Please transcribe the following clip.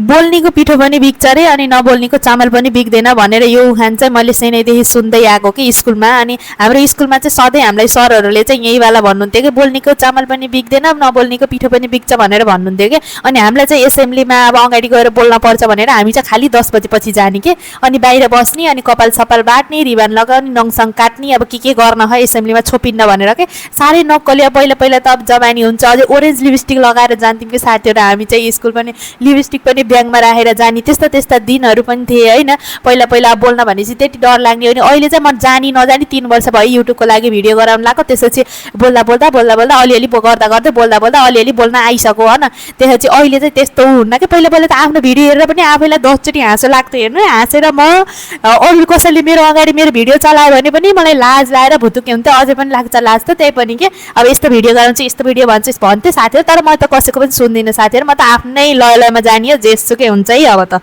बोल्नेको पिठो पनि बिग्छ अरे अनि नबोल्नेको चामल पनि बिग्दैन भनेर यो उखान चाहिँ मैले सानैदेखि सुन्दै आएको कि स्कुलमा। अनि हाम्रो स्कुलमा चाहिँ सधैँ हामीलाई सरहरूले चाहिँ यहीवाला भन्नुहुन्थ्यो कि बोल्नेको चामल पनि बिग्दैन नबोल्नेको पिठो पनि बिग्छ भनेर भन्नुहुन्थ्यो कि। अनि हामीलाई चाहिँ एसेम्ब्लीमा अब अगाडि गएर बोल्न पर्छ भनेर हामी चाहिँ खालि 10 बजेपछि जाने कि। अनि बाहिर बस्ने अनि कपाल सपाल बाट्ने रिबन लगाउने नङसङ काट्ने अब के गर्न है एसेम्ब्लीमा छोपिन्न भनेर के। साह्रै नक्कली। पहिला पहिला त अब जमानी हुन्छ अझै ओरेन्ज लिपस्टिक लगाएर जान्थ्यौँ कि साथीहरू हामी चाहिँ स्कुल पनि लिपस्टिक पनि ब्यागमा राखेर जाने त्यस्ता दिनहरू पनि थिए होइन। पहिला पहिला बोल्न भनेपछि त्यति डर लाग्ने होइन। अहिले चाहिँ म जानी नजानी 3 वर्ष भयो युट्युबको लागि भिडियो गराउन लाग्यो। त्यसपछि बोल्दा बोल्दा अलिअलि गर्दै बोल्दा अलिअलि बोल्न आइसक्यो होइन। त्यसपछि अहिले चाहिँ त्यस्तो हुन्न कि। पहिला पहिला त आफ्नो भिडियो हेरेर पनि आफैलाई 10 चोटि हाँसो लाग्थ्यो हेर्नु। हाँसेर म अरू कसैले मेरो अगाडि मेरो भिडियो चलायो भने पनि मलाई लाज लाएर भुतुके हुन्थ्यो। अझै पनि लाग्छ लाज त त्यही पनि के। अब यस्तो भिडियो गराउँछु यस्तो भिडियो भन्थ्यो साथीहरू। तर म त कसैको पनि सुन्दिनँ साथीहरू। म त आफ्नै लयमा जानियो जेसुकै हुन्छ है अब त।